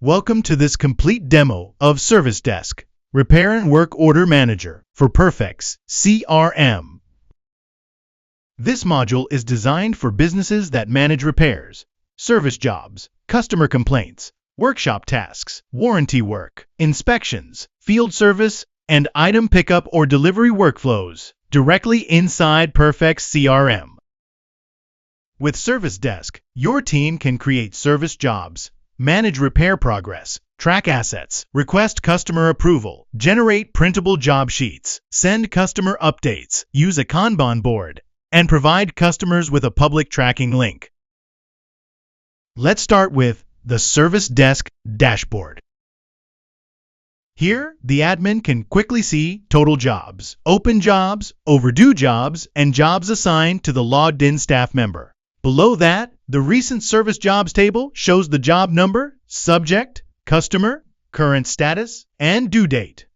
Welcome to this complete demo of ServiceDesk, Repair and Work Order Manager for Perfex CRM. This module is designed for businesses that manage repairs, service jobs, customer complaints, workshop tasks, warranty work, inspections, field service, and item pickup or delivery workflows directly inside Perfex CRM. With ServiceDesk, your team can create service jobs, manage repair progress, track assets, request customer approval, generate printable job sheets, send customer updates, use a Kanban board, and provide customers with a public tracking link. Let's start with the ServiceDesk dashboard. Here, the admin can quickly see total jobs, open jobs, overdue jobs, and jobs assigned to the logged-in staff member. Below that, the recent service jobs table shows the job number, subject, customer, current status, and due date.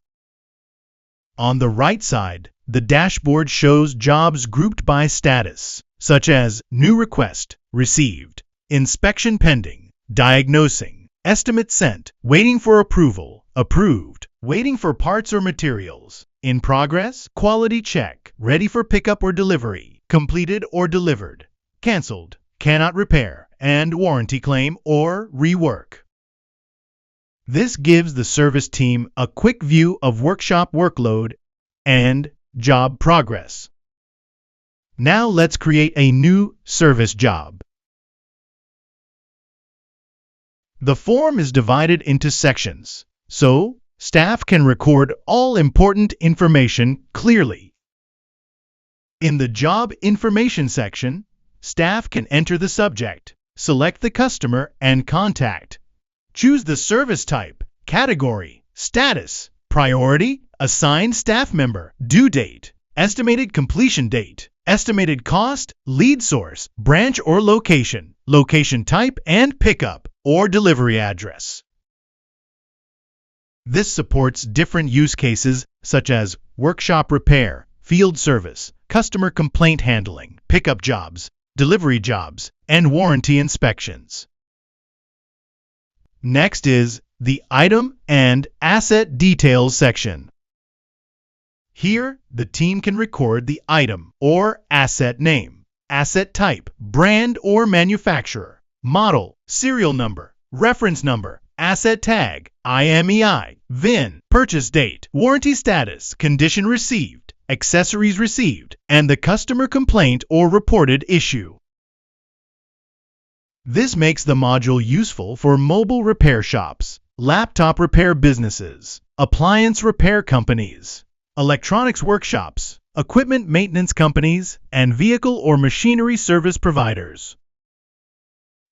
On the right side, the dashboard shows jobs grouped by status, such as new request, received, inspection pending, diagnosing, estimate sent, waiting for approval, approved, waiting for parts or materials, in progress, quality check, ready for pickup or delivery, completed or delivered, canceled, cannot repair, and warranty claim or rework. This gives the service team a quick view of workshop workload and job progress. Now let's create a new service job. The form is divided into sections, so staff can record all important information clearly. In the Job Information section, staff can enter the subject, select the customer and contact, choose the service type, category, status, priority, assigned staff member, due date, estimated completion date, estimated cost, lead source, branch or location, location type, and pickup or delivery address. This supports different use cases such as workshop repair, field service, customer complaint handling, pickup jobs, delivery jobs, and warranty inspections. Next is the Item and Asset Details section. Here, the team can record the item or asset name, asset type, brand or manufacturer, model, serial number, reference number, asset tag, IMEI, VIN, purchase date, warranty status, condition received, accessories received, and the customer complaint or reported issue. This makes the module useful for mobile repair shops, laptop repair businesses, appliance repair companies, electronics workshops, equipment maintenance companies, and vehicle or machinery service providers.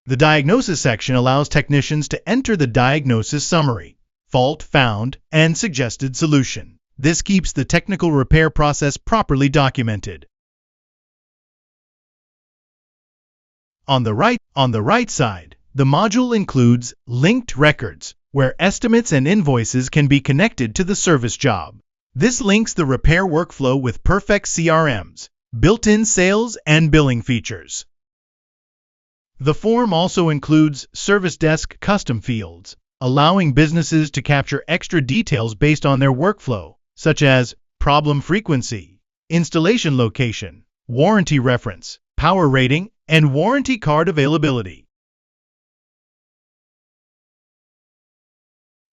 The Diagnosis section allows technicians to enter the diagnosis summary, fault found, and suggested solution. This keeps the technical repair process properly documented. On the right side, the module includes linked records, where estimates and invoices can be connected to the service job. This links the repair workflow with Perfex CRM's built-in sales and billing features. The form also includes ServiceDesk custom fields, allowing businesses to capture extra details based on their workflow, such as problem frequency, installation location, warranty reference, power rating, and warranty card availability.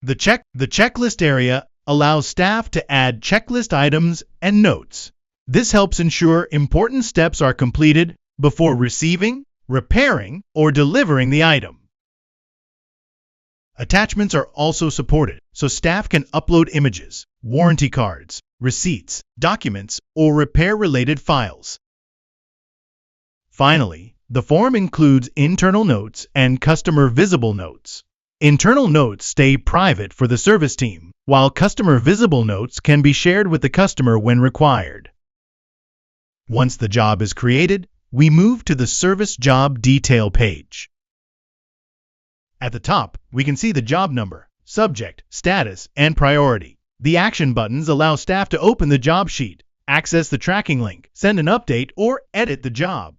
The checklist area allows staff to add checklist items and notes. This helps ensure important steps are completed before receiving, repairing, or delivering the item. Attachments are also supported, so staff can upload images, warranty cards, receipts, documents, or repair-related files. Finally, the form includes internal notes and customer visible notes. Internal notes stay private for the service team, while customer visible notes can be shared with the customer when required. Once the job is created, we move to the Service Job Detail page. At the top, we can see the job number, subject, status, and priority. The action buttons allow staff to open the job sheet, access the tracking link, send an update, or edit the job.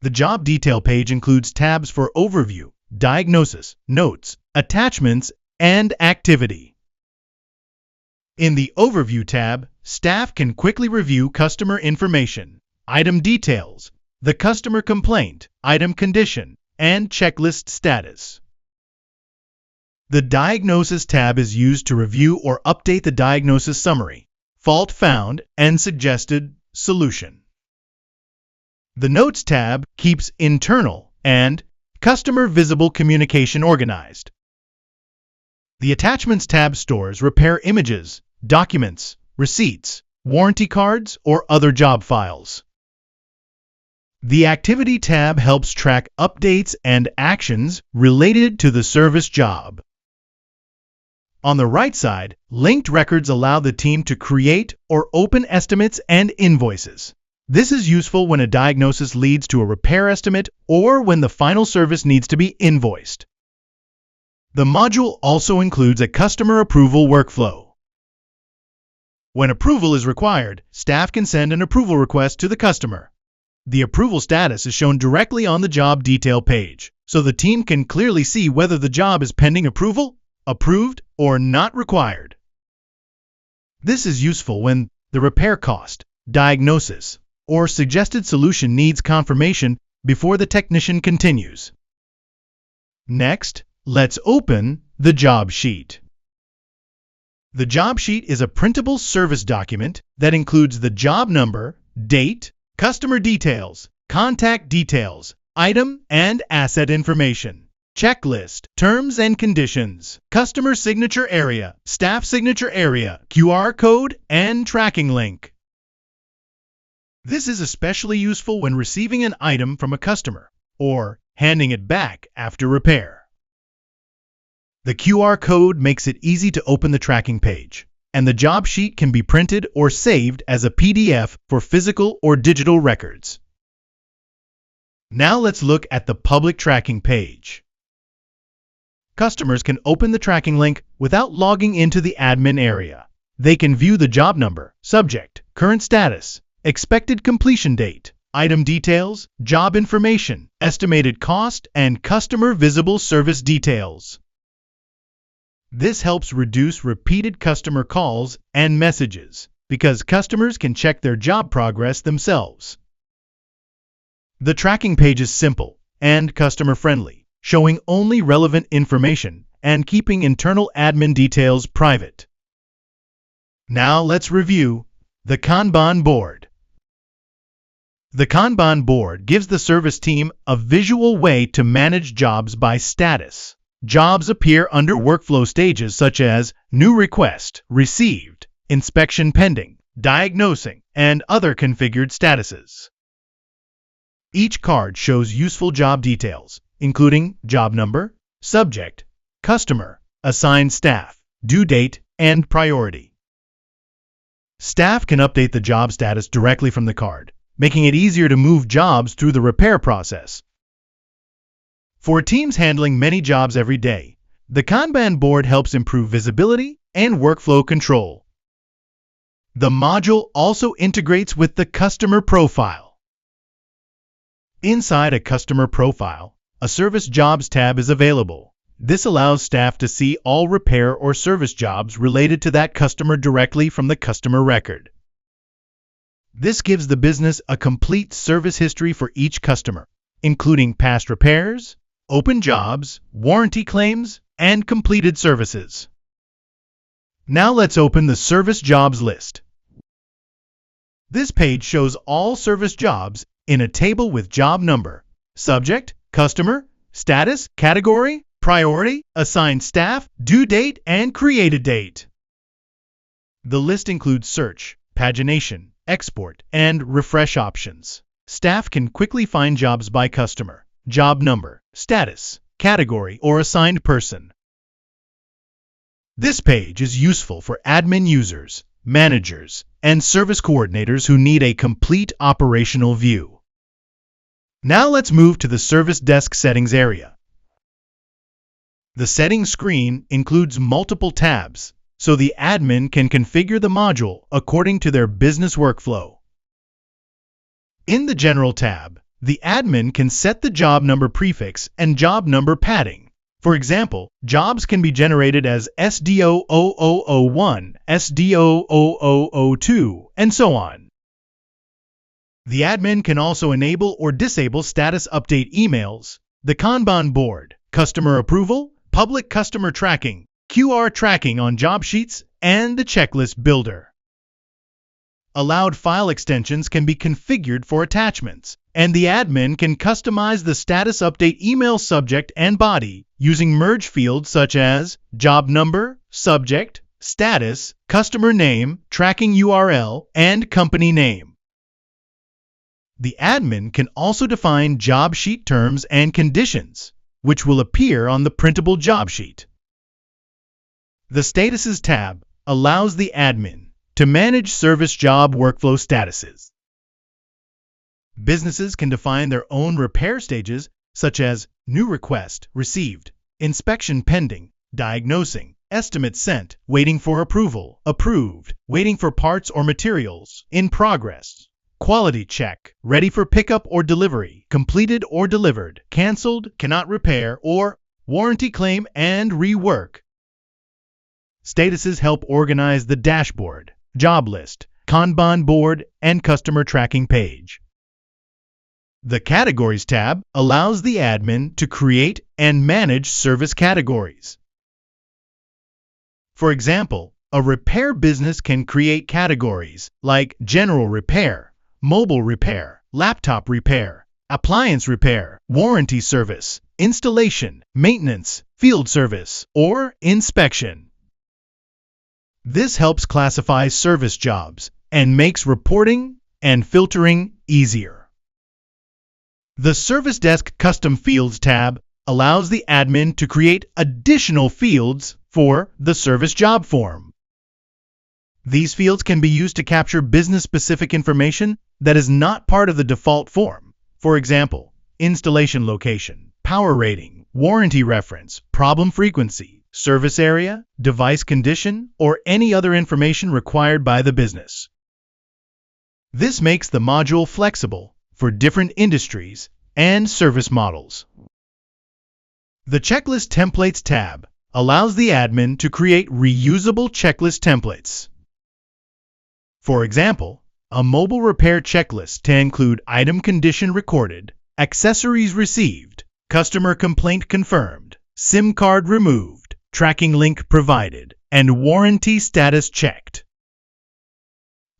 The job detail page includes tabs for overview, diagnosis, notes, attachments, and activity. In the Overview tab, staff can quickly review customer information, item details, the customer complaint, item condition, and checklist status. The Diagnosis tab is used to review or update the diagnosis summary, fault found, and suggested solution. The Notes tab keeps internal and customer visible communication organized. The Attachments tab stores repair images, documents, receipts, warranty cards, or other job files. The Activity tab helps track updates and actions related to the service job. On the right side, linked records allow the team to create or open estimates and invoices. This is useful when a diagnosis leads to a repair estimate or when the final service needs to be invoiced. The module also includes a customer approval workflow. When approval is required, staff can send an approval request to the customer. The approval status is shown directly on the job detail page, so the team can clearly see whether the job is pending approval, approved, or not required. This is useful when the repair cost, diagnosis, or suggested solution needs confirmation before the technician continues. Next, let's open the job sheet. The job sheet is a printable service document that includes the job number, date, customer details, contact details, item and asset information, checklist, terms and conditions, customer signature area, staff signature area, QR code, and tracking link. This is especially useful when receiving an item from a customer or handing it back after repair. The QR code makes it easy to open the tracking page, and the job sheet can be printed or saved as a PDF for physical or digital records. Now let's look at the public tracking page. Customers can open the tracking link without logging into the admin area. They can view the job number, subject, current status, expected completion date, item details, job information, estimated cost, and customer visible service details. This helps reduce repeated customer calls and messages because customers can check their job progress themselves. The tracking page is simple and customer-friendly, showing only relevant information and keeping internal admin details private. Now let's review the Kanban board. The Kanban board gives the service team a visual way to manage jobs by status. Jobs appear under workflow stages such as new request, received, inspection pending, diagnosing, and other configured statuses. Each card shows useful job details, including job number, subject, customer, assigned staff, due date, and priority. Staff can update the job status directly from the card, making it easier to move jobs through the repair process. For teams handling many jobs every day, the Kanban board helps improve visibility and workflow control. The module also integrates with the customer profile. Inside a customer profile, a Service Jobs tab is available. This allows staff to see all repair or service jobs related to that customer directly from the customer record. This gives the business a complete service history for each customer, including past repairs, open jobs, warranty claims, and completed services. Now let's open the Service Jobs list. This page shows all service jobs in a table with job number, subject, customer, status, category, priority, assigned staff, due date, and created date. The list includes search, pagination, export, and refresh options. Staff can quickly find jobs by customer, job number, status, category, or assigned person. This page is useful for admin users, managers, and service coordinators who need a complete operational view. Now let's move to the ServiceDesk settings area. The settings screen includes multiple tabs, so the admin can configure the module according to their business workflow. In the General tab, The admin can set the job number prefix and job number padding. For example, jobs can be generated as SDO0001, SDO0002, and so on. The admin can also enable or disable status update emails, the Kanban board, customer approval, public customer tracking, QR tracking on job sheets, and the checklist builder. Allowed file extensions can be configured for attachments, and the admin can customize the status update email subject and body using merge fields such as job number, subject, status, customer name, tracking URL, and company name. The admin can also define job sheet terms and conditions, which will appear on the printable job sheet. The Statuses tab allows the admin to manage service job workflow statuses. Businesses can define their own repair stages, such as new request received, inspection pending, diagnosing, estimate sent, waiting for approval, approved, waiting for parts or materials, in progress, quality check, ready for pickup or delivery, completed or delivered, canceled, cannot repair, or warranty claim and rework. Statuses help organize the dashboard, job list, Kanban board, and customer tracking page. The Categories tab allows the admin to create and manage service categories. For example, a repair business can create categories like general repair, mobile repair, laptop repair, appliance repair, warranty service, installation, maintenance, field service, or inspection. This helps classify service jobs and makes reporting and filtering easier. The ServiceDesk Custom Fields tab allows the admin to create additional fields for the service job form. These fields can be used to capture business-specific information that is not part of the default form. For example, installation location, power rating, warranty reference, problem frequency, service area, device condition, or any other information required by the business. This makes the module flexible for different industries and service models. The Checklist Templates tab allows the admin to create reusable checklist templates. For example, a mobile repair checklist can include item condition recorded, accessories received, customer complaint confirmed, SIM card removed, tracking link provided, and warranty status checked.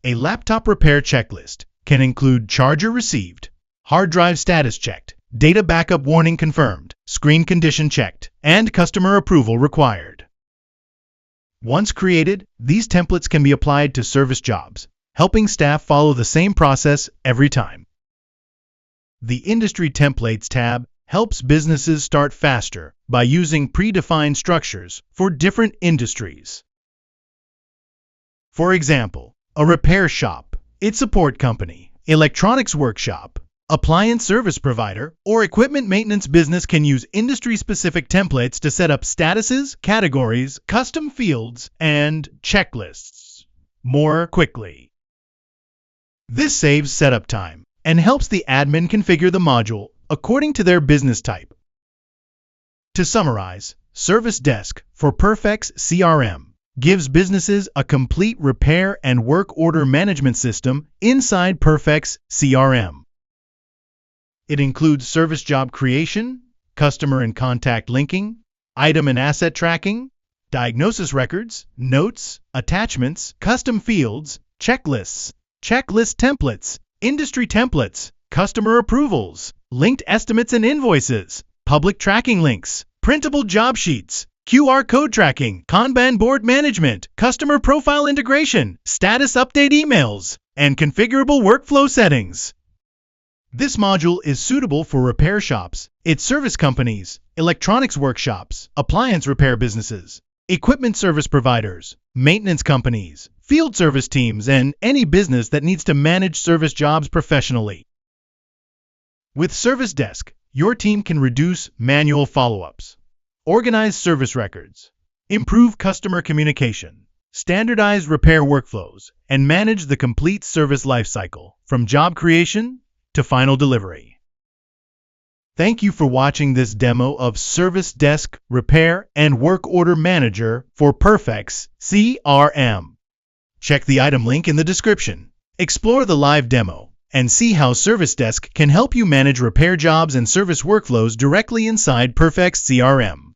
A laptop repair checklist can include charger received, hard drive status checked, data backup warning confirmed, screen condition checked, and customer approval required. Once created, these templates can be applied to service jobs, helping staff follow the same process every time. The Industry Templates tab helps businesses start faster by using predefined structures for different industries. For example, a repair shop, its support company, electronics workshop, appliance service provider, or equipment maintenance business can use industry-specific templates to set up statuses, categories, custom fields, and checklists more quickly. This saves setup time and helps the admin configure the module according to their business type. To summarize, ServiceDesk for Perfex CRM gives businesses a complete repair and work order management system inside Perfex CRM. It includes service job creation, customer and contact linking, item and asset tracking, diagnosis records, notes, attachments, custom fields, checklists, checklist templates, industry templates, customer approvals, linked estimates and invoices, public tracking links, printable job sheets, QR code tracking, Kanban board management, customer profile integration, status update emails, and configurable workflow settings. This module is suitable for repair shops, its service companies, electronics workshops, appliance repair businesses, equipment service providers, maintenance companies, field service teams, and any business that needs to manage service jobs professionally. With ServiceDesk, your team can reduce manual follow-ups, organize service records, improve customer communication, standardize repair workflows, and manage the complete service lifecycle from job creation to final delivery. Thank you for watching this demo of ServiceDesk Repair and Work Order Manager for Perfex CRM. Check the item link in the description. Explore the live demo and see how ServiceDesk can help you manage repair jobs and service workflows directly inside Perfex CRM.